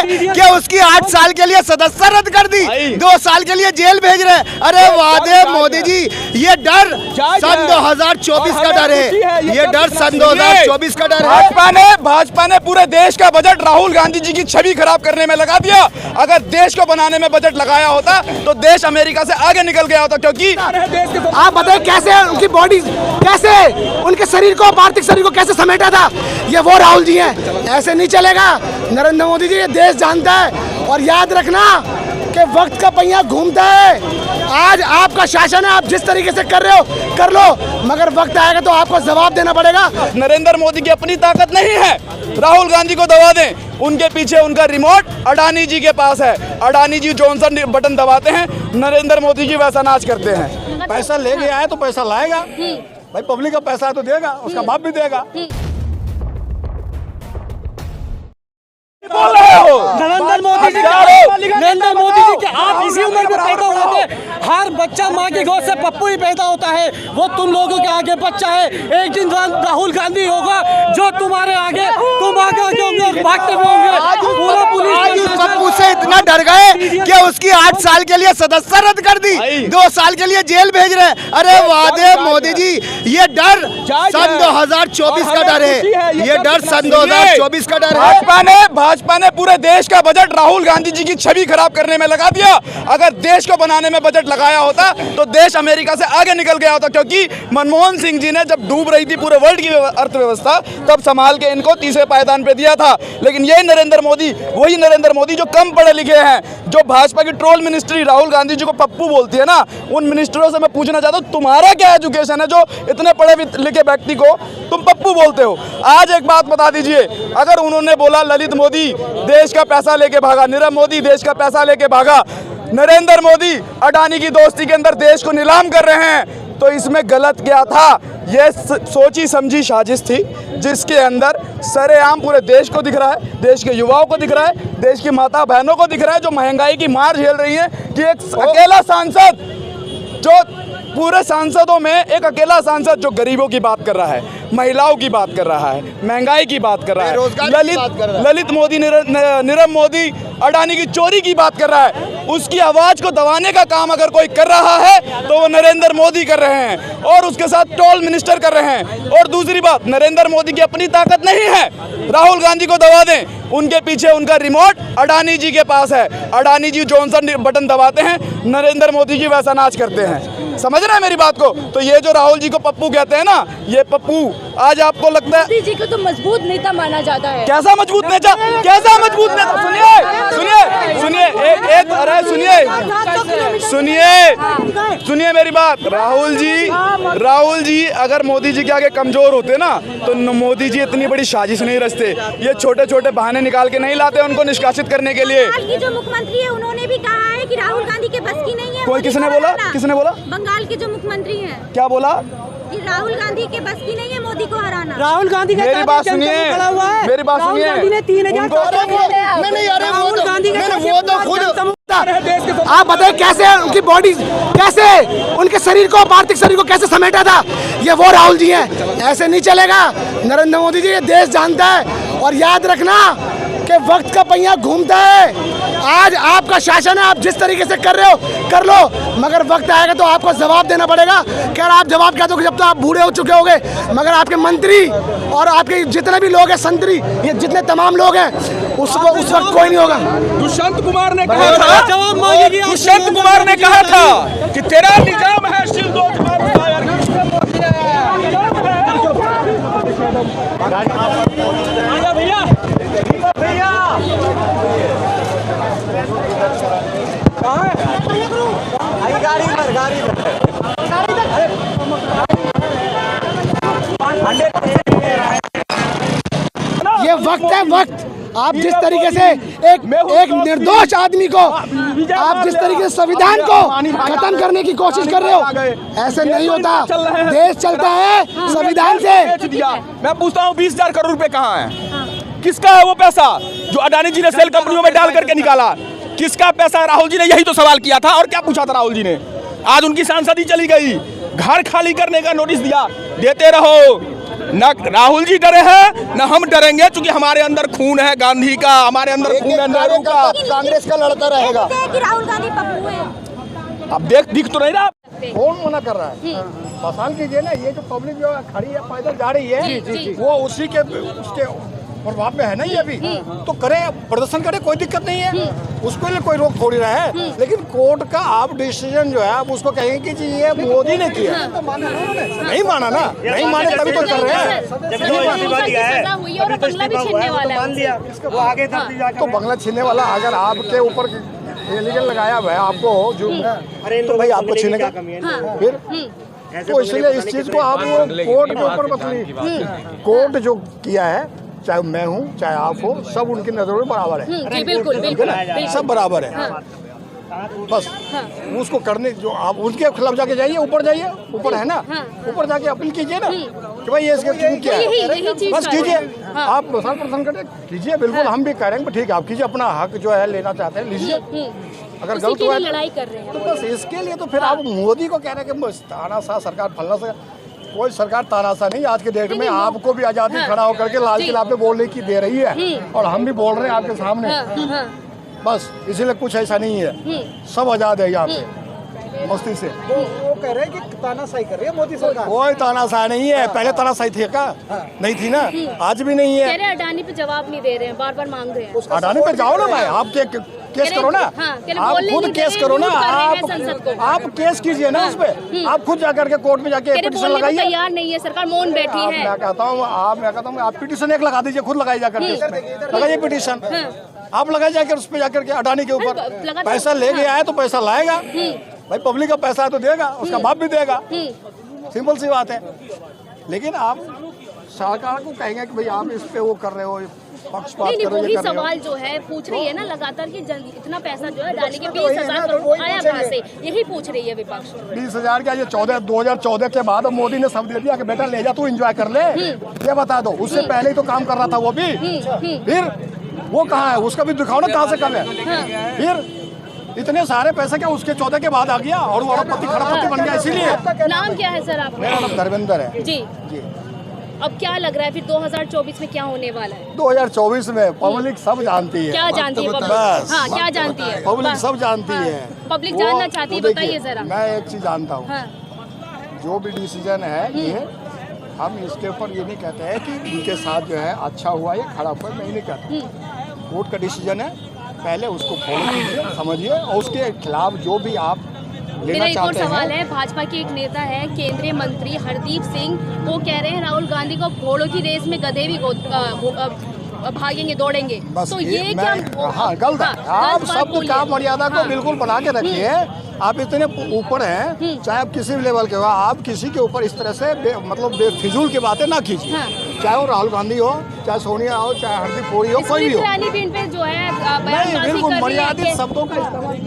कि उसकी 8 साल के लिए सदस्य रद्द कर दी, 2 साल के लिए जेल भेज रहे हैं। अरे वादे मोदी जी, ये डर सन 2024 का डर है, ये डर सन 2024 का डर है। भाजपा ने पूरे देश का बजट राहुल गांधी जी की छवि खराब करने में लगा दिया। अगर देश को बनाने में बजट लगाया होता तो देश अमेरिका से आगे निकल गया होता। क्योंकि आप बताइए कैसे उनकी बॉडी, कैसे उनके शरीर को, पार्थिव शरीर को कैसे समेटा था, ये वो राहुल जी हैं। ऐसे नहीं चलेगा। नरेंद्र मोदी जी ये देश जानता है और याद रखना कि वक्त का पहिया घूमता है। आज आपका शासन है, आप जिस तरीके से कर रहे हो कर लो, मगर वक्त आएगा तो आपको जवाब देना पड़ेगा। नरेंद्र मोदी की अपनी ताकत नहीं है, राहुल गांधी को दबा दें। उनके पीछे उनका रिमोट अडानी जी के पास है। अडानी जी जॉनसन बटन दबाते हैं, नरेंद्र मोदी जी वैसा नाच करते हैं। पैसा ले गया है तो पैसा लाएगा भाई, पब्लिक का पैसा है तो देगा, उसका बाप भी देगा। बोल रहे हो नरेंद्र मोदी जी के आप इसी उम्र में पैदा हुए थे। हर बच्चा माँ की गोद से पप्पू ही पैदा होता है, वो तुम लोगों के आगे बच्चा है। एक दिन राहुल गांधी होगा जो तुम्हारे आगे, तुम आगे होंगे, भागते होंगे। पूरा पुलिस पप्पू से इतना डर गए कि उसकी 8 साल के लिए सदस्य रद्द कर दी, 2 साल के लिए जेल भेज रहे हैं। अरे वादे मोदी जी, ये डर सन 2024 का डर है, ये डर सन 2024 का डर है। भाजपा ने पूरे देश का बजट राहुल गांधी जी की छवि खराब करने में लगा दिया। अगर देश को बनाने में बजट लगाया होता तो देश अमेरिका से आगे निकल गया होता। क्योंकि मनमोहन सिंह जी ने जब डूब रही थी पूरे वर्ल्ड की अर्थव्यवस्था, तब संभाल के इनको तीसरे पायदान पे दिया था। लेकिन यही नरेंद्र मोदी, वही नरेंद्र मोदी जो कम पढ़े लिखे हैं, जो भाजपा की ट्रोल मिनिस्ट्री राहुल गांधी जी को पप्पू बोलती है ना, उन मिनिस्टरों से मैं पूछना चाहता हूँ, तुम्हारा क्या एजुकेशन है जो इतने पढ़े लिखे व्यक्ति को तुम पप्पू बोलते हो? आज एक बात बता दीजिए, अगर उन्होंने बोला ललित मोदी देश का पैसा लेके भागा, नीरव मोदी देश का पैसा लेके भागा, नरेंद्र मोदी अडानी की दोस्ती के अंदर देश को नीलाम कर रहे हैं, तो इसमें गलत क्या था? ये सोची समझी साजिश थी जिसके अंदर सरेआम पूरे देश को दिख रहा है, देश के युवाओं को दिख रहा है, देश की माता बहनों को दिख रहा है जो महंगाई की मार झेल रही है, कि एक अकेला सांसद, जो पूरे सांसदों में एक अकेला सांसद जो गरीबों की बात कर रहा है, महिलाओं की बात कर रहा है, महंगाई की बात कर रहा है, ललित मोदी, नीरव मोदी अडानी की चोरी की बात कर रहा है, उसकी आवाज को दबाने का काम अगर कोई कर रहा है तो वो नरेंद्र मोदी कर रहे हैं और उसके साथ टोल मिनिस्टर कर रहे हैं। और दूसरी बात, नरेंद्र मोदी की अपनी ताकत नहीं है, राहुल गांधी को दबा दें। उनके पीछे उनका रिमोट अडानी जी के पास है। अडानी जी जॉनसन बटन दबाते हैं, नरेंद्र मोदी जी वैसा नाच करते हैं। समझ रहे हैं मेरी बात को? तो ये जो राहुल जी को पप्पू कहते हैं ना, ये पप्पू आज आपको लगता है मोदी जी को तो मजबूत नेता माना जाता है। कैसा मजबूत नेता? कैसा मजबूत नेता? सुनिए मेरी बात। राहुल जी अगर मोदी जी के आगे कमजोर होते ना तो मोदी जी इतनी बड़ी साजिश नहीं रचते। ये छोटे छोटे बहाने निकाल के नहीं लाते उनको निष्कासित करने के लिए। बंगाल की जो मुख्यमंत्री है उन्होंने भी कहा है कि राहुल गांधी के बस की नहीं है। कोई किसने बोला? बंगाल के जो मुख्यमंत्री हैं। क्या बोला? कि राहुल गांधी के बस की नहीं है मोदी को हराना। राहुल गांधी का मेरी बात सुनिए, मेरी बात सुनिए। राहुल गांधी ने 3000 राहुल गांधी वो तो खुद आप बताइए कैसे उनकी बॉडी, कैसे उनके शरीर को, पार्थिव शरीर को कैसे समेटा था, ये वो राहुल जी हैं। ऐसे नहीं चलेगा। नरेंद्र मोदी जी ये देश जानता है और याद रखना कि वक्त का पहिया घूमता है। आज आपका शासन है, आप जिस तरीके से कर रहे हो कर लो, मगर वक्त आएगा तो आपको जवाब देना पड़ेगा। क्या आप जवाब क्या दोगे जब तो आप बूढ़े हो चुके होंगे? मगर आपके मंत्री और आपके जितने भी लोग हैं, संतरी, ये जितने तमाम लोग हैं, उस वक्त कोई नहीं होगा। दुष्यंत कुमार ने कहा था कि तेरा निजाम है शिव दो ये वक्त है, वक्त। आप जिस तरीके से एक निर्दोष आदमी को, आप जिस तरीके से संविधान को खत्म करने की कोशिश कर रहे हो, ऐसे नहीं होता। देश चलता है संविधान से। मैं पूछता हूँ 20,000 करोड़ रुपए कहाँ है? किसका है वो पैसा जो अडानी जी ने सेल कंपनियों में डाल करके निकाला? किसका पैसा? राहुल जी ने यही तो सवाल किया था। और क्या पूछा था राहुल जी ने? आज उनकी सांसद ही चली गई, घर खाली करने का नोटिस दिया। देते रहो, ना राहुल जी डरे हैं ना हम डरेंगे, क्योंकि हमारे अंदर खून है गांधी का, हमारे अंदर खून है नेहरू का। कांग्रेस का लड़ता रहेगा। कहते हैं कि राहुल गांधी पप्पू है। अब दिख तो नहीं रहा। कौन मना कर रहा है? पसंद कीजिए ना, ये जो पब्लिक जो खड़ी है पैदल जा रही है वो उसी के उसके प्रभाव में है ना ये भी, तो करें, प्रदर्शन करें, कोई दिक्कत नहीं है, उसको लिए कोई रोक थोड़ी रहा है। लेकिन कोर्ट का आप डिसीजन जो है आप उसको कहेंगे कि जी ये मोदी ने किया, नहीं माना ना, नहीं माने तभी तो कर रहे हैं। तो बंगला छीनने वाला अगर आपके ऊपर इलीगल लगाया हुआ है आपको जो, तो भाई आपको छीनेगा फिर। तो इसलिए इस चीज को आप कोर्ट के ऊपर मत, कोर्ट जो किया है, चाहे मैं हूँ चाहे आप हो, सब उनकी नजरों में बराबर है। बिल्कुल बिल्कुल सब बराबर है। बस उसको करने जो आप उनके खिलाफ जाके जाइए, ऊपर जाइए, ऊपर है ना, ऊपर जाके अपील कीजिए ना कि भाई ये इसके क्यों क्या है, बस कीजिए। आप प्रदर्शन करें कीजिए, बिल्कुल हम भी कह रहे हैं, ठीक है आप कीजिए, अपना हक जो है लेना चाहते हैं लीजिए। अगर गलत हुआ लड़ाई कर रहे हैं तो बस इसके लिए तो फिर आप मोदी को कह रहे हैं कि तानाशाह सरकार फलना से, कोई सरकार तानाशाह नहीं। आज के डेट में आपको भी आजादी खड़ा होकर के लाल किला पे बोलने की दे रही है, और हम भी बोल रहे हैं आपके सामने। बस इसीलिए कुछ ऐसा नहीं है, सब आजाद है यहाँ पे मस्ती से। वो कह रहे हैं कि तानाशाही कर रही है मोदी सरकार। कोई तानाशाह नहीं है, पहले तानाशाही थी क्या? नहीं थी ना, आज भी नहीं है। अडानी पे जवाब नहीं दे रहे हैं, बार बार मांग रहे हैं। अडानी पे जाओ ना भाई, आप केस करो ना, आप खुद केस करो ना, आप केस कीजिए ना उस पे, आप खुद जाकर के कोर्ट में जाके पिटीशन लगाइए। तैयार नहीं है सरकार, मौन बैठी है। मैं कहता हूँ आप पिटीशन एक लगा दीजिए, खुद लगाई जाकर के, लगाइए पिटीशन, आप लगाई जाकर उस पे जाकर के अडानी के ऊपर। पैसा ले गया है तो पैसा लाएगा भाई, पब्लिक का पैसा है तो देगा, उसका बाप भी देगा, सिंपल सी बात है। लेकिन आप सरकार को कहेंगे कि भाई आप इस पे वो कर रहे हो, पक्षपात कर रहे हो, वही सवाल जो है पूछ रही है ना लगातार कि इतना पैसा जो है डाली के 20,000 करोड़ आया कहाँ से, यही पूछ रही है विपक्ष। 20,000 का ये 2014 के बाद मोदी ने सब दे दिया कि बेटा ले जा तू एंजॉय कर ले, ये बता दो। उससे पहले ही तो काम कर रहा था वो भी, फिर वो कहाँ है, उसका भी दिखाओ ना कहाँ से कम है। फिर इतने सारे पैसे क्या उसके 14 के बाद आ गया और वो अरबपति खरबपति बन गया। इसीलिए नाम क्या है सर आपका? मेरा नाम धर्मेंद्र है जी। अब क्या लग रहा है फिर 2024 में क्या होने वाला है? 2024 में पब्लिक सब जानती है। क्या जानती है पब्लिक? बस हाँ, क्या जानती है पब्लिक? सब जानती है। पब्लिक जानना चाहती है, बताइए जरा। मैं एक चीज जानता हूँ, जो भी डिसीजन है ये हम इसके ऊपर ये नहीं कहते हैं कि उनके साथ जो है अच्छा हुआ या खराब हुआ, मैं नहीं कहता। कोर्ट का डिसीजन है, पहले उसको फॉलो कीजिए, समझिए, और उसके खिलाफ जो भी आप मेरा एक और सवाल है, भाजपा के एक नेता है केंद्रीय मंत्री हरदीप सिंह, वो कह रहे हैं राहुल गांधी को घोड़ों की रेस में गधे भी भागेंगे, दौड़ेंगे, तो ये क्या? हाँ गलत है। आप शब्द का मर्यादा को बिल्कुल बना के रखिए। आप इतने ऊपर हैं, चाहे आप किसी भी लेवल के हो, आप किसी के ऊपर इस तरह से मतलब बेफिजूल की बातें ना कीजिए। चाहे वो राहुल गांधी हो, चाहे सोनिया हो, चाहे हरदीप पुरी हो, कोई भी हो। पे जो है नहीं, बिल्कुल मर्यादित शब्दों का इस्तेमाल